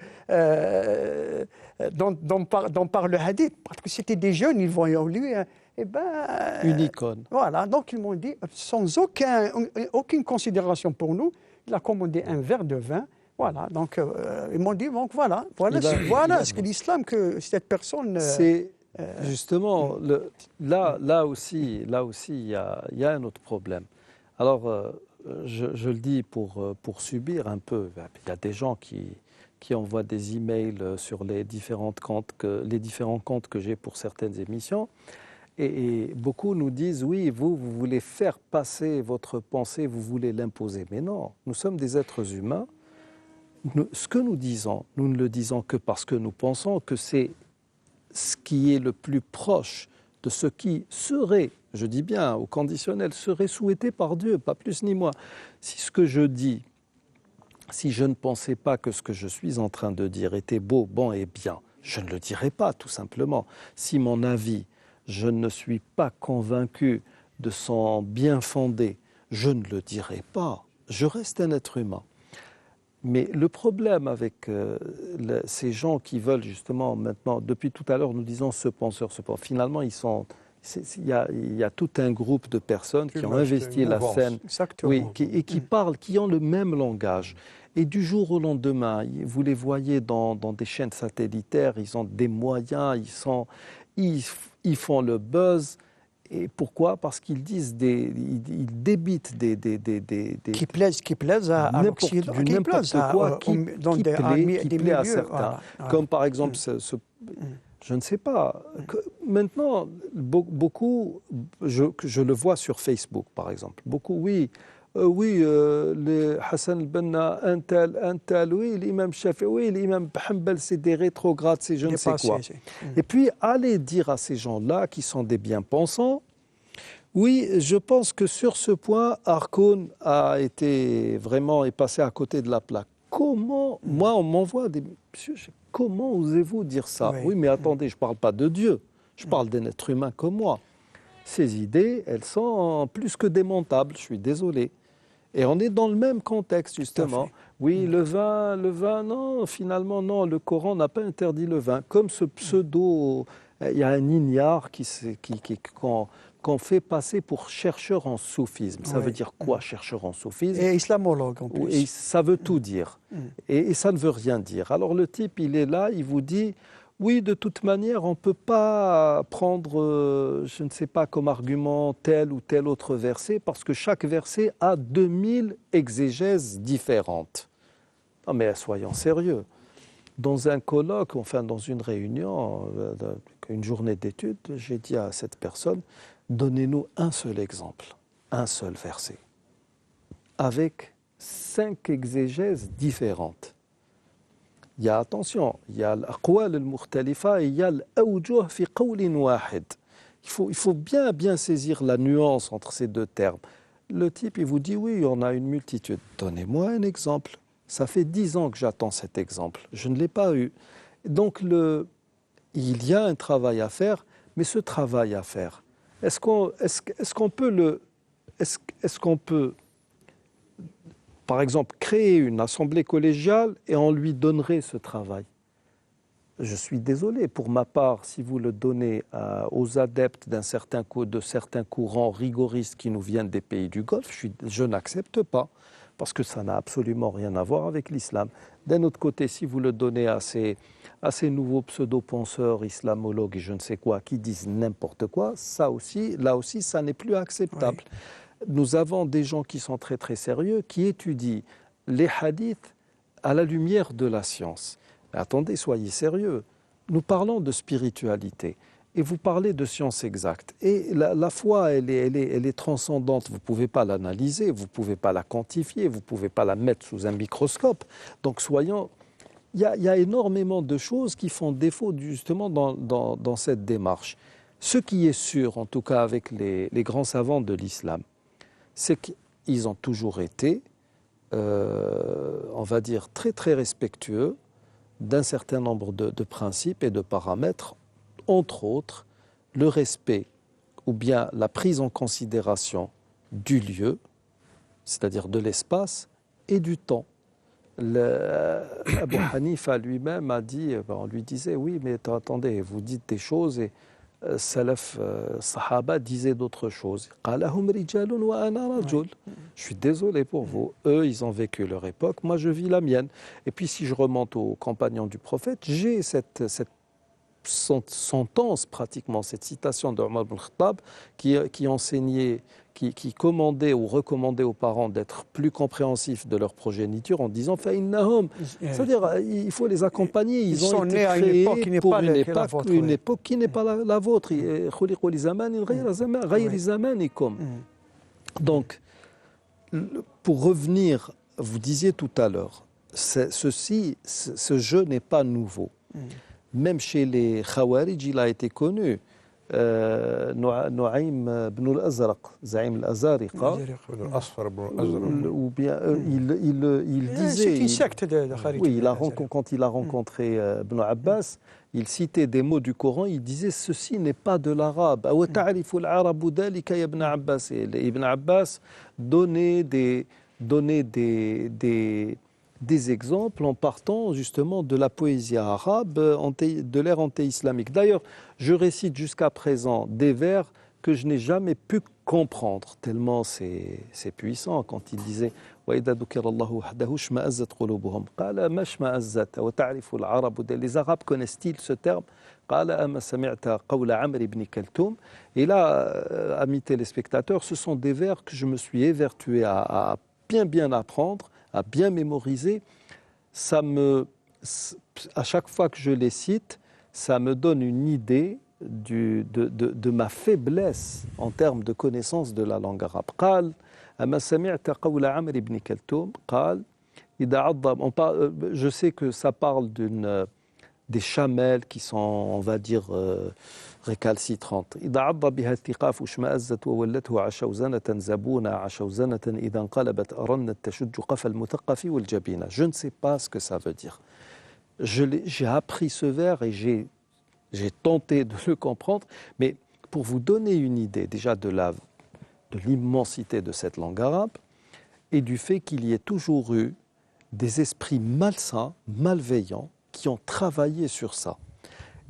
dont parle le hadith, parce que c'était des jeunes, ils voyaient en lui une icône. Voilà, donc ils m'ont dit, sans aucune considération pour nous, il a commandé un verre de vin. Voilà, donc ils m'ont dit, donc voilà ce que l'islam, que cette personne... C'est justement, là aussi, il y a un autre problème. Alors, je le dis pour subir un peu. Il y a des gens qui envoient des emails sur les différents comptes que j'ai pour certaines émissions. Et beaucoup nous disent, oui, vous voulez faire passer votre pensée, vous voulez l'imposer. Mais non, nous sommes des êtres humains. Ce que nous disons, nous ne le disons que parce que nous pensons que c'est ce qui est le plus proche de ce qui serait, je dis bien au conditionnel, serait souhaité par Dieu, pas plus ni moins. Si ce que je dis, si je ne pensais pas que ce que je suis en train de dire était beau, bon et bien, je ne le dirais pas, tout simplement. Si mon avis, je ne suis pas convaincu de son bien fondé, je ne le dirai pas. Je reste un être humain. Mais le problème avec ces gens qui veulent justement maintenant, depuis tout à l'heure nous disons ce penseur, finalement il y a tout un groupe de personnes qui ont investi la scène, et qui parlent, qui ont le même langage. Et du jour au lendemain, vous les voyez dans des chaînes satellitaires, ils ont des moyens, ils font le buzz. Et pourquoi? Parce qu'ils disent ils débitent des qui plaisent à l'Occident, n'importe quoi qui plaît à certains. Voilà. Comme par exemple, je ne sais pas. Maintenant, beaucoup, je le vois sur Facebook, par exemple. Beaucoup, oui, les Hassan el-Banna, un tel, oui, l'imam Shafi, oui, l'imam Hanbal, c'est des rétrogrades, c'est je ne sais quoi. Et puis, allez dire à ces gens-là, qui sont des bien-pensants, oui, je pense que sur ce point, Arkoun est passé à côté de la plaque. Comment, moi, on m'envoie des... Comment osez-vous dire ça? Oui, mais attendez, je ne parle pas de Dieu, je parle d'un être humain comme moi. Ces idées, elles sont plus que démontables, je suis désolé. Et on est dans le même contexte, justement. Oui, le vin, non, finalement, non, le Coran n'a pas interdit le vin. Comme ce pseudo, il y a un ignare qu'on fait passer pour chercheur en soufisme. Ça veut dire quoi, chercheur en soufisme? Et islamologue, en plus. Et ça veut tout dire. Et ça ne veut rien dire. Alors le type, il est là, il vous dit... Oui, de toute manière, on ne peut pas prendre, je ne sais pas, comme argument tel ou tel autre verset, parce que chaque verset a 2000 exégèses différentes. Non mais soyons sérieux. Dans un colloque, enfin dans une réunion, une journée d'études, j'ai dit à cette personne, donnez-nous un seul exemple, un seul verset, avec 5 exégèses différentes. Il y a, attention, il y a l'aqwal al-mukhtalifa et il y a l'awjuh fi qawlin wahid. Il faut bien saisir la nuance entre ces deux termes. Le type, il vous dit, oui, on a une multitude. Donnez-moi un exemple. Ça fait 10 ans que j'attends cet exemple. Je ne l'ai pas eu. Donc, il y a un travail à faire, mais ce travail à faire, est-ce qu'on peut par exemple, créer une assemblée collégiale et on lui donnerait ce travail. je suis désolé, pour ma part, si vous le donnez aux adeptes de certains courants rigoristes qui nous viennent des pays du Golfe, je n'accepte pas, parce que ça n'a absolument rien à voir avec l'islam. D'un autre côté, si vous le donnez à ces nouveaux pseudo-penseurs, islamologues et je ne sais quoi, qui disent n'importe quoi, là aussi, ça n'est plus acceptable. Oui. Nous avons des gens qui sont très très sérieux, qui étudient les hadiths à la lumière de la science. Mais attendez, soyez sérieux. Nous parlons de spiritualité et vous parlez de science exacte. Et la foi, elle est transcendante. Vous ne pouvez pas l'analyser, vous ne pouvez pas la quantifier, vous ne pouvez pas la mettre sous un microscope. Donc soyons... Il y a énormément de choses qui font défaut justement dans cette démarche. Ce qui est sûr, en tout cas avec les grands savants de l'islam, c'est qu'ils ont toujours été, on va dire, très très respectueux d'un certain nombre de principes et de paramètres, entre autres le respect ou bien la prise en considération du lieu, c'est-à-dire de l'espace et du temps. Abu Hanifa lui-même a dit, on lui disait, oui, mais attendez, vous dites des choses et Salaf, Sahaba disaient d'autres choses. Je suis désolé pour vous. Eux, ils ont vécu leur époque, moi je vis la mienne. Et puis si je remonte aux compagnons du prophète, j'ai cette sentence pratiquement, cette citation d'Omar ibn Khattab qui enseignait, qui commandait ou recommandait aux parents d'être plus compréhensifs de leur progéniture en disant fa'innahum, c'est-à-dire il faut les accompagner, ils ont été créés pour une époque qui n'est pas la vôtre. Donc, pour revenir, vous disiez tout à l'heure, ce jeu n'est pas nouveau. Même chez les Khawarij, il a été connu. Nu'aym ibn al-Azraq, Zaïm al-Azariqa, ou bien il disait... C'est une secte de Khawarij. Oui, quand il a rencontré Ibn Abbas, il citait des mots du Coran, il disait « Ceci n'est pas de l'arabe ». Ibn Abbas. Et Ibn Abbas donnait des exemples en partant justement de la poésie arabe de l'ère anté-islamique. D'ailleurs, je récite jusqu'à présent des vers que je n'ai jamais pu comprendre, tellement c'est puissant quand il disait les Arabes connaissent-ils ce terme? Et là, amis téléspectateurs, ce sont des vers que je me suis évertué à bien apprendre, à bien mémoriser. À chaque fois que je les cite, ça me donne une idée de ma faiblesse en termes de connaissance de la langue arabe. قال أما سمعت قول عمرو بن كلثوم قال إذا عض. Je sais que ça parle des chamelles qui sont, on va dire, récalcitrantes. إذا عض بها الثقاف اشمأزت وولته عشوزنة زبونة عشوزنة إذا انقلبت أرنت تشج قفا المثقف والجبينة. Je ne sais pas ce que ça veut dire. J'ai appris ce vers et j'ai tenté de le comprendre, mais pour vous donner une idée déjà de l'immensité de cette langue arabe et du fait qu'il y ait toujours eu des esprits malsains, malveillants, qui ont travaillé sur ça.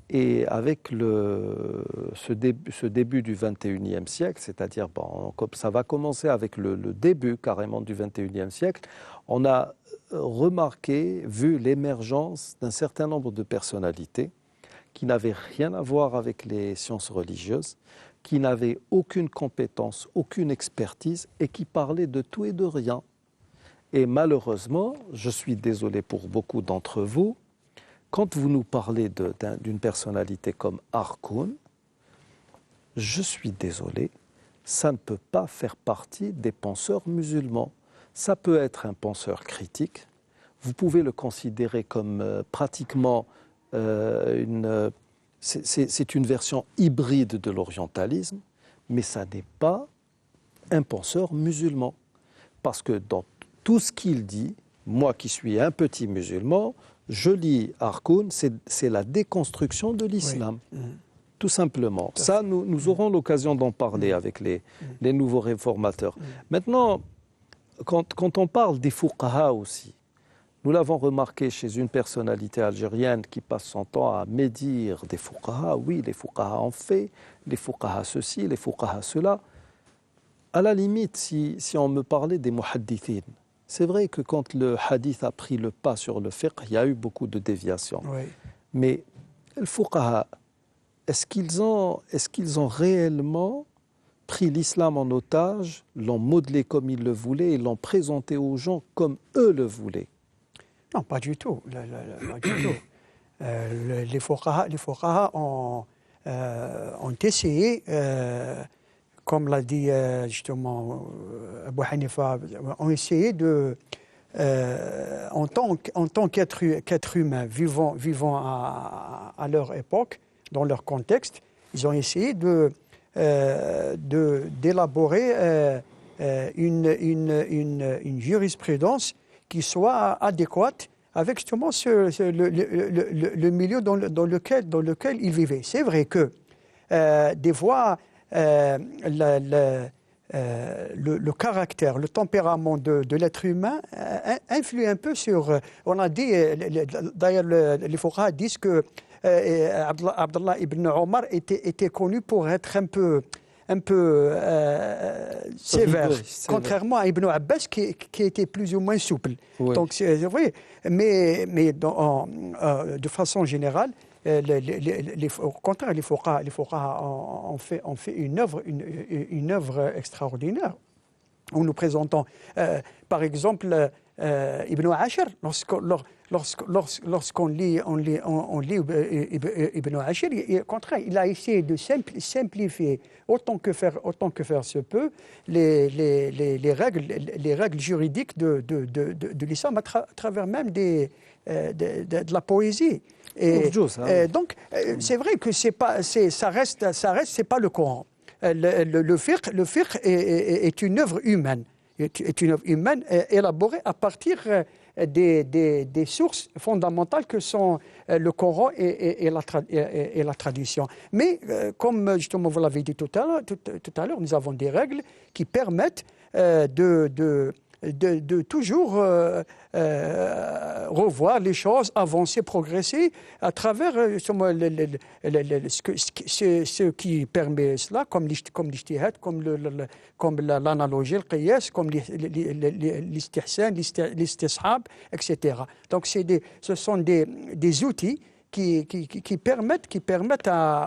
Et avec ce début du XXIe siècle, c'est-à-dire, ça va commencer avec le début carrément du XXIe siècle, on a vu l'émergence d'un certain nombre de personnalités qui n'avaient rien à voir avec les sciences religieuses, qui n'avaient aucune compétence, aucune expertise et qui parlaient de tout et de rien. Et malheureusement, je suis désolé pour beaucoup d'entre vous, quand vous nous parlez d'une personnalité comme Harkoun, je suis désolé, ça ne peut pas faire partie des penseurs musulmans. Ça peut être un penseur critique, vous pouvez le considérer comme pratiquement c'est une version hybride de l'orientalisme, mais ça n'est pas un penseur musulman. Parce que dans tout ce qu'il dit, moi qui suis un petit musulman, je lis Harkoun, c'est la déconstruction de l'islam, tout simplement. Ça, nous aurons l'occasion d'en parler avec les nouveaux réformateurs. Maintenant, quand on parle des fuqaha aussi, Nous l'avons remarqué chez une personnalité algérienne qui passe son temps à médire des fuqaha. Oui, les fuqaha ont fait, les fuqaha ceci, les fuqaha cela. À la limite, si on me parlait des muhaddithin, c'est vrai que quand le hadith a pris le pas sur le fiqh, il y a eu beaucoup de déviations. Oui. Mais les fuqaha, est-ce qu'ils ont réellement pris l'islam en otage, l'ont modelé comme ils le voulaient et l'ont présenté aux gens comme eux le voulaient? Non, pas du tout. Pas du tout. Les fuqaha ont essayé, comme l'a dit justement Abu Hanifa, ont essayé de, en tant qu'être humain, vivant à leur époque, dans leur contexte, ils ont essayé d'élaborer une jurisprudence qui soit adéquate avec justement le milieu dans lequel ils vivaient. C'est vrai que des fois, le caractère, le tempérament de l'être humain influe un peu sur... On a dit, d'ailleurs les fuqaha disent que Abdallah ibn Omar était connu pour être un peu sévère, contrairement à Ibn Abbas qui était plus ou moins souple. Oui. Donc c'est vrai, mais de façon générale, au contraire, les fuqaha ont fait une œuvre extraordinaire. En nous présentant, par exemple, Ibn Ashir, lorsqu'on lit Ibn Ashir, au contraire, il a essayé de simplifier autant que faire se peut les règles juridiques de l'islam à travers même de la poésie. Donc, c'est vrai que c'est pas le Coran. Le fiqh est une œuvre humaine. Est une œuvre humaine élaborée à partir des sources fondamentales que sont le Coran et la tradition. Mais comme justement vous l'avez dit tout à l'heure, nous avons des règles qui permettent de toujours revoir les choses, avancer, progresser à travers ce qui permet cela, comme l'ijtihad, comme l'analogie, le qiyas, comme l'istihsan, l'istishab, etc. Donc ce sont des outils qui permettent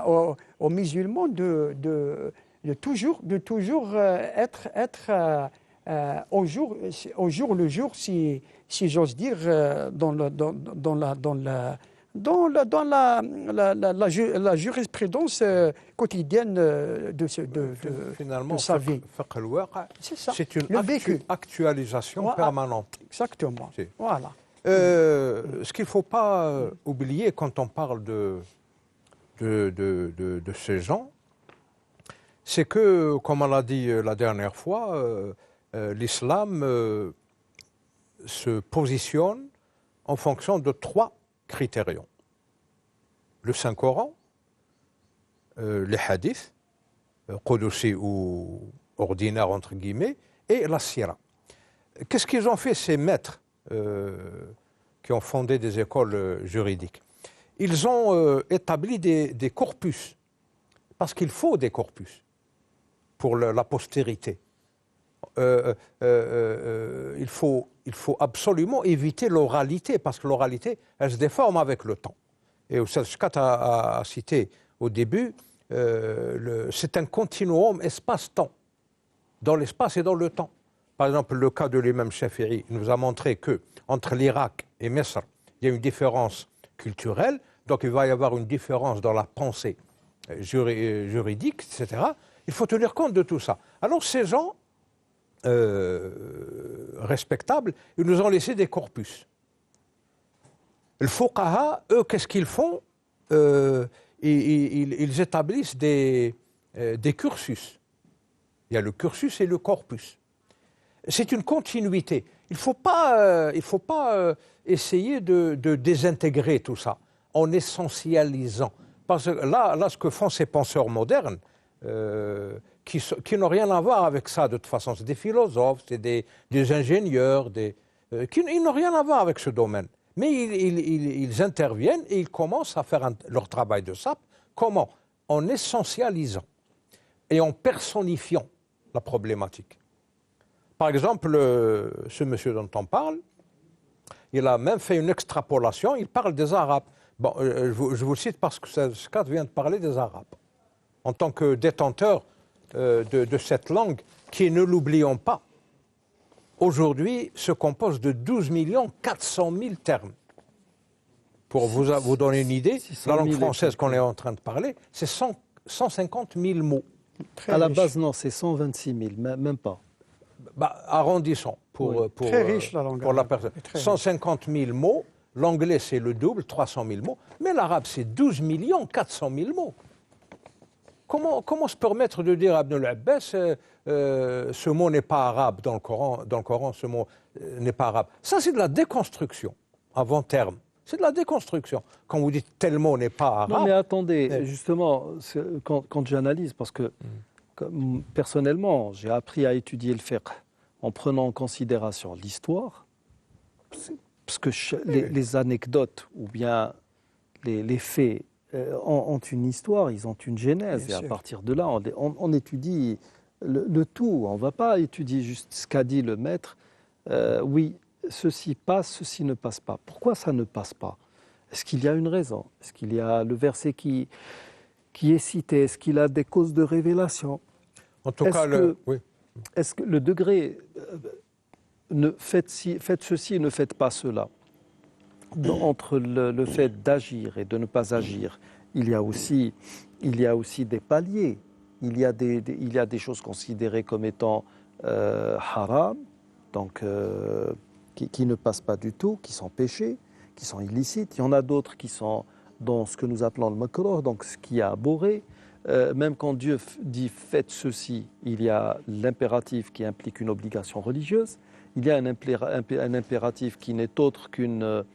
aux musulmans de toujours être au jour le jour, si j'ose dire, dans la jurisprudence quotidienne de sa vie. C'est une actualisation permanente. Exactement. Voilà. Ce qu'il ne faut pas oublier quand on parle de ces gens, c'est que, comme on l'a dit la dernière fois, l'islam se positionne en fonction de 3 critérions. Le Saint-Coran, les hadiths, qudsi ou ordinaires entre guillemets, et la sira. Qu'est-ce qu'ils ont fait ces maîtres qui ont fondé des écoles juridiques? Ils ont établi des corpus, parce qu'il faut des corpus pour la postérité. Il faut absolument éviter l'oralité, parce que l'oralité, elle se déforme avec le temps. Et Oussel Shkat a cité au début, c'est un continuum espace-temps, dans l'espace et dans le temps. Par exemple, le cas de l'imam Shafi'i nous a montré que entre l'Irak et Misr, il y a une différence culturelle, donc il va y avoir une différence dans la pensée juridique, etc. Il faut tenir compte de tout ça. Alors ces gens respectables, ils nous ont laissé des corpus. Le fuqaha, eux, qu'est-ce qu'ils font? Ils établissent des cursus. Il y a le cursus et le corpus. C'est une continuité. Il ne faut pas essayer de désintégrer tout ça en essentialisant. Parce que là, ce que font ces penseurs modernes, qui n'ont rien à voir avec ça de toute façon, c'est des philosophes, c'est des ingénieurs, qui ils n'ont rien à voir avec ce domaine. Mais ils interviennent et ils commencent à faire leur travail de sape. Comment? En essentialisant et en personnifiant la problématique. Par exemple, ce monsieur dont on parle, il a même fait une extrapolation, il parle des Arabes. Bon, je vous le cite parce que Scott vient de parler des Arabes. En tant que détenteur de cette langue, qui, ne l'oublions pas, aujourd'hui se compose de 12 400 000 termes. Pour vous donner une idée, la langue française qu'on est en train de parler, c'est 150 000 mots. À la base, non, c'est 126 000, même pas. Bah, arrondissons pour très riche la langue. Pour la personne. 150 000 mots, l'anglais c'est le double, 300 000 mots, mais l'arabe c'est 12 400 000 mots. Comment se permettre de dire à Ibn al-Abbas, ce mot n'est pas arabe dans le Coran, ce mot n'est pas arabe. Ça c'est de la déconstruction, avant terme. C'est de la déconstruction. Quand vous dites tel mot n'est pas arabe... Non mais attendez, justement, quand j'analyse, parce que personnellement, j'ai appris à étudier le fiqh en prenant en considération l'histoire, parce que les anecdotes ou bien les faits ont une histoire, ils ont une genèse, et à partir de là, on étudie le tout. On ne va pas étudier juste ce qu'a dit le maître. Oui, ceci passe, ceci ne passe pas. Pourquoi ça ne passe pas? Est-ce qu'il y a une raison? Est-ce qu'il y a le verset qui est cité? Est-ce qu'il a des causes de révélation? En tout cas, est-ce que le degré faites ceci et ne faites pas cela, entre le fait d'agir et de ne pas agir, il y a aussi des paliers. Il y a des choses considérées comme étant haram, donc qui ne passent pas du tout, qui sont péchés, qui sont illicites. Il y en a d'autres qui sont dans ce que nous appelons le makruh, donc ce qui est abhorré. Même quand Dieu dit faites ceci, il y a l'impératif qui implique une obligation religieuse. Il y a un impératif qui n'est autre qu'une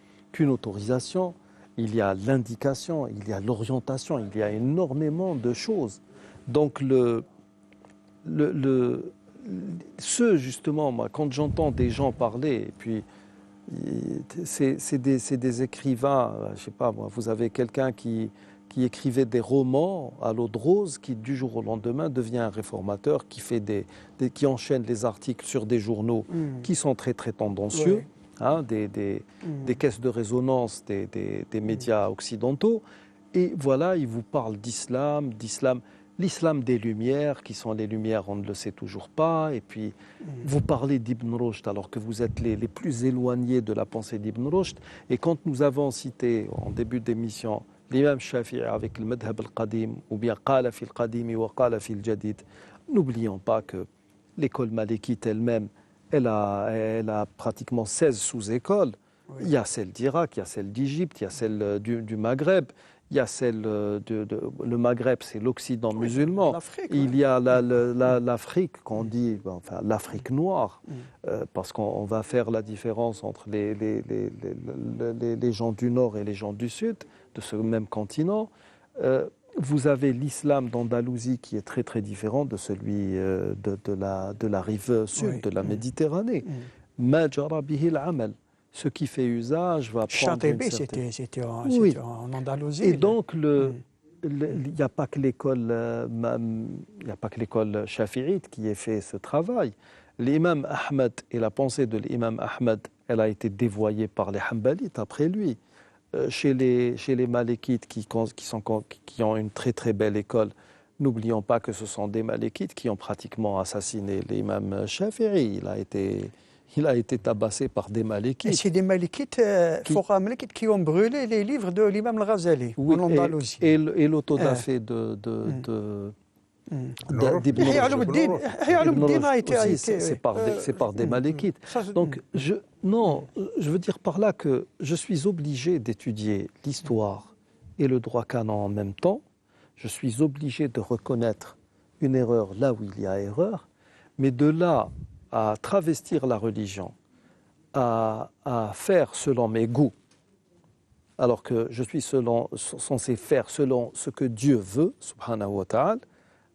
autorisation. Il y a l'indication, il y a l'orientation, il y a énormément de choses. Donc justement, moi, quand j'entends des gens parler, et puis c'est des écrivains, je ne sais pas moi, vous avez quelqu'un qui écrivait des romans à l'eau de rose, qui du jour au lendemain devient un réformateur, qui enchaîne les articles sur des journaux qui sont très très tendancieux, des caisses de résonance des médias occidentaux, et voilà, il vous parle d'islam, l'islam des Lumières, qui sont les Lumières, on ne le sait toujours pas, et puis vous parlez d'Ibn Rushd alors que vous êtes les plus éloignés de la pensée d'Ibn Rushd, et quand nous avons cité en début d'émission l'imam Shafi'i avec le madhab al-qadim, ou bien qala fi al-qadim wa qala fi al-jadid, n'oublions pas que l'école malikite elle-même, elle a pratiquement 16 sous-écoles. Oui. Il y a celle d'Irak, il y a celle d'Égypte, il y a celle du Maghreb, il y a celle le Maghreb, c'est l'Occident musulman. Il y a l'Afrique, qu'on dit, enfin l'Afrique noire, parce qu'on va faire la différence entre les gens du Nord et les gens du Sud, de ce même continent. Vous avez l'islam d'Andalousie qui est très très différent de celui de la rive sud, de la Méditerranée. Ma jara bihi al-amal. Ce qui fait usage va prendre une certaine... c'était en Andalousie. Et donc, il n'y a pas que l'école shafi'ite qui ait fait ce travail. L'imam Ahmed et la pensée de l'imam Ahmed, elle a été dévoyée par les Hanbalites après lui. Chez les Malikites qui ont une très très belle école, n'oublions pas que ce sont des Malikites qui ont pratiquement assassiné l'imam Shafi'i. Il a été tabassé par des Malikites. Et c'est des Malikites, Malikites qui ont brûlé les livres de l'imam al-Ghazali en Andalousie. Et l'autodafé d'Ibn Rushd a été... C'est par des Malikites. Donc, je veux dire par là que je suis obligé d'étudier l'histoire et le droit canon en même temps. Je suis obligé de reconnaître une erreur là où il y a erreur, mais de là à travestir la religion, à faire selon mes goûts, alors que je suis censé faire selon ce que Dieu veut, subhanahu wa ta'ala,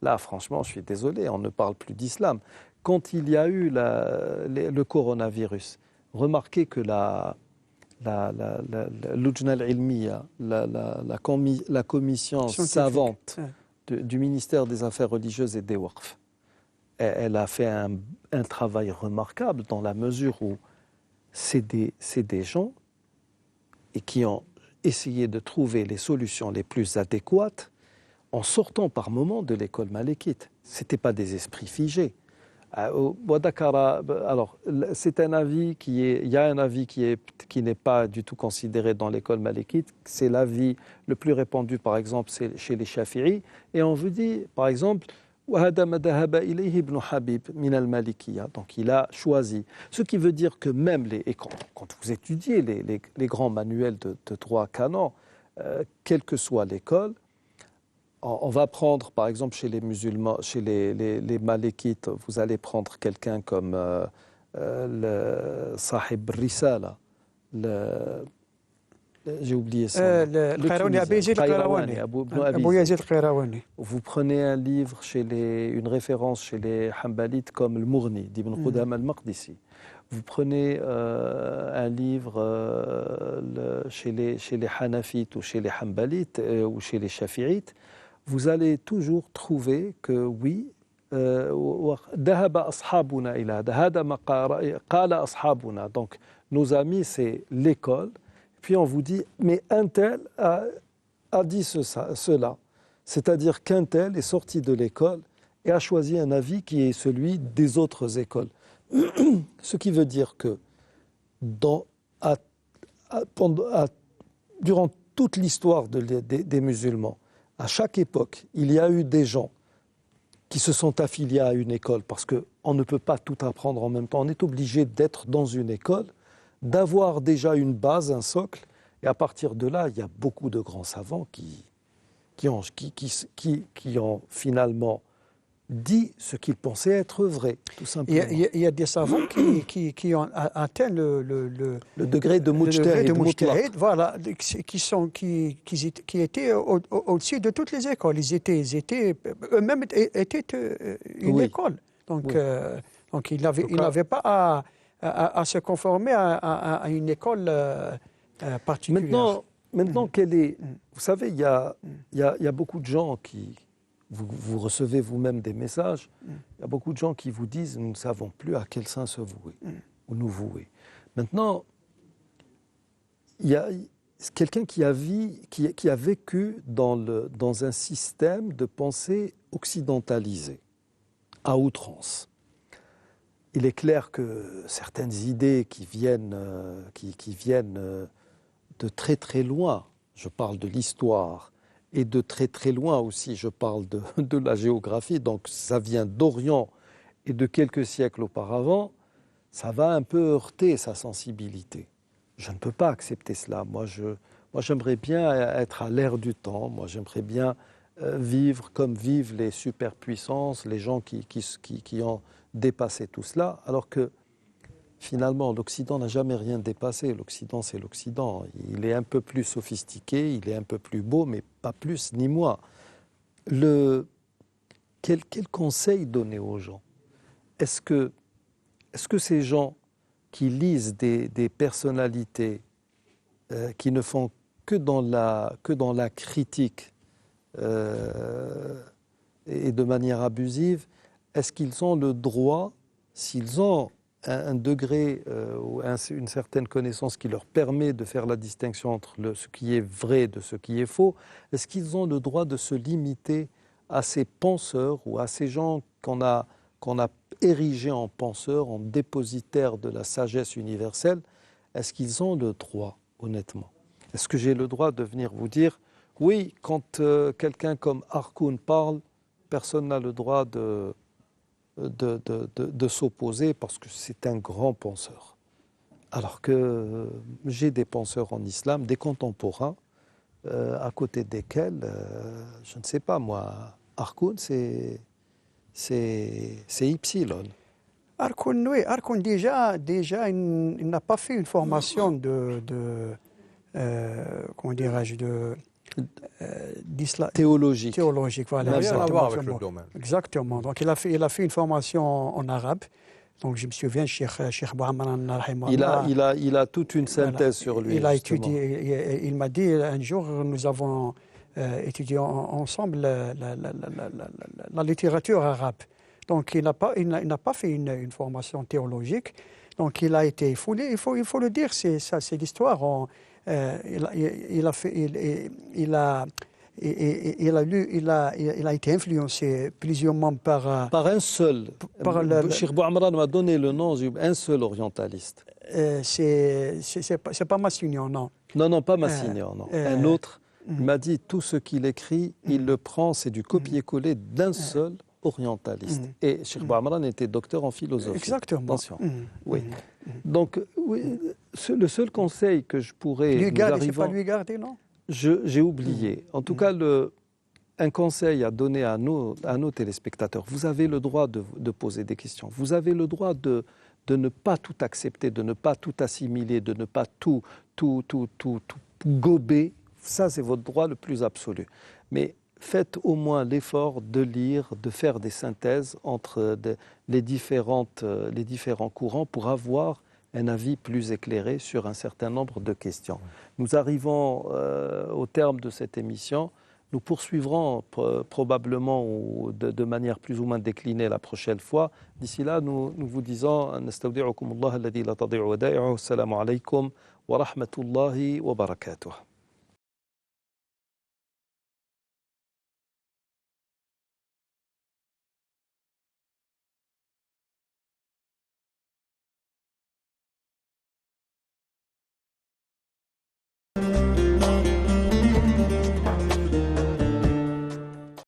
là, franchement, je suis désolé, on ne parle plus d'islam. Quand il y a eu le coronavirus, remarquez que l'Ujna al-Ilmiya, la commission savante du ministère des Affaires religieuses et des Waqf, elle a fait un travail remarquable dans la mesure où c'est des gens et qui ont essayé de trouver les solutions les plus adéquates en sortant par moments de l'école malékite. Ce n'étaient pas des esprits figés. Alors, c'est un avis il y a un avis qui n'est pas du tout considéré dans l'école malékite. C'est l'avis le plus répandu, par exemple, c'est chez les Shafi'i. Et on vous dit, par exemple, وَهَذَا مَا ذَهَبَ إِلَيْهِ ابْنُ حَبِيبٍ مِنَ الْمَالِكِيَّةِ. Donc, il a choisi. Ce qui veut dire que même quand vous étudiez les grands manuels de droit canon, quelle que soit l'école, on va prendre, par exemple, chez les musulmans, chez les malékites, vous allez prendre quelqu'un comme le Sahib Risala, j'ai oublié son Abou Yazid al-Qayrawani. Vous prenez un livre, une référence chez les Hanbalites comme le Mourni d'Ibn Qudama al-Maqdisi. Vous prenez un livre chez les Hanafites ou chez les Hanbalites ou chez les Shafi'ites, vous allez toujours trouver que oui, ذهب أصحابنا إلى هذا هذا ما قال أصحابنا. Donc nos amis, c'est l'école. Puis on vous dit, mais un tel a dit cela. C'est-à-dire qu'un tel est sorti de l'école et a choisi un avis qui est celui des autres écoles. Ce qui veut dire que durant toute l'histoire des musulmans, à chaque époque, il y a eu des gens qui se sont affiliés à une école parce qu'on ne peut pas tout apprendre en même temps. On est obligé d'être dans une école, d'avoir déjà une base, un socle, et à partir de là, il y a beaucoup de grands savants qui ont finalement dit ce qu'ils pensaient être vrai, tout simplement. Il y a des savants qui ont atteint le degré de mujtahid, voilà, qui étaient au-dessus de toutes les écoles. Eux-mêmes étaient une école. Donc ils n'avaient pas à se conformer à une école particulière. Maintenant vous savez, il y a beaucoup de gens qui... Vous recevez vous-même des messages, il y a beaucoup de gens qui vous disent « nous ne savons plus à quel saint se vouer ou nous vouer ». Maintenant, il y a quelqu'un qui a vécu dans un système de pensée occidentalisé, à outrance. Il est clair que certaines idées qui viennent de très très loin, je parle de l'histoire, et de très très loin aussi, je parle de la géographie, donc ça vient d'Orient et de quelques siècles auparavant, ça va un peu heurter sa sensibilité. Je ne peux pas accepter cela. Moi, j'aimerais bien être à l'ère du temps, moi j'aimerais bien vivre comme vivent les superpuissances, les gens qui ont dépassé tout cela, alors que finalement, l'Occident n'a jamais rien dépassé. L'Occident, c'est l'Occident. Il est un peu plus sophistiqué, il est un peu plus beau, mais pas plus ni moins. Quel conseil donner aux gens ? Est-ce que ces gens qui lisent des personnalités qui ne font que dans la critique et de manière abusive, est-ce qu'ils ont le droit, s'ils ont un degré ou une certaine connaissance qui leur permet de faire la distinction entre ce qui est vrai de ce qui est faux, est-ce qu'ils ont le droit de se limiter à ces penseurs ou à ces gens qu'on a érigés en penseurs, en dépositaires de la sagesse universelle? Est-ce qu'ils ont le droit, honnêtement? Est-ce que j'ai le droit de venir vous dire, oui, quand quelqu'un comme Harkoun parle, personne n'a le droit de s'opposer parce que c'est un grand penseur. Alors que j'ai des penseurs en islam, des contemporains, à côté desquels, je ne sais pas moi, Harkoun, c'est Ypsilon. Harkoun, oui, Harkoun déjà il n'a pas fait une formation comment dirais-je, théologique, voilà. Rien à voir avec le domaine. Exactement. Donc il a fait une formation en arabe, Donc je me souviens, Cheikh Bouhamran, il a toute une synthèse sur lui. Il a étudié, il m'a dit un jour, nous avons étudié ensemble la littérature arabe. Donc il n'a pas fait une formation théologique. Donc il a été foulé, il faut le dire, c'est l'histoire. Il a été influencé plusieurs par un seul. Cheikh Bouhamran m'a donné le nom d'un seul orientaliste. C'est pas Massignon, non. Non, pas Massignon, non. Un autre. Il m'a dit tout ce qu'il écrit, il le prend, c'est du copier-coller d'un seul orientaliste. Et Cheikh Bouhamran était docteur en philosophie. Exactement. Attention. Oui. Donc, oui, le seul conseil que je pourrais... C'est pas lui garder, non? J'ai oublié. En tout cas, un conseil à donner à nos téléspectateurs. Vous avez le droit de poser des questions. Vous avez le droit de ne pas tout accepter, de ne pas tout assimiler, de ne pas tout gober. Ça, c'est votre droit le plus absolu. Mais faites au moins l'effort de lire, de faire des synthèses entre les différents courants pour avoir un avis plus éclairé sur un certain nombre de questions. Nous arrivons au terme de cette émission. Nous poursuivrons probablement de manière plus ou moins déclinée la prochaine fois. D'ici là, nous vous disons nastawdi'ukum Allah alladhi la tadi'u wada'i'uhu. Assalamu alaykum wa rahmatullahi wa barakatuh.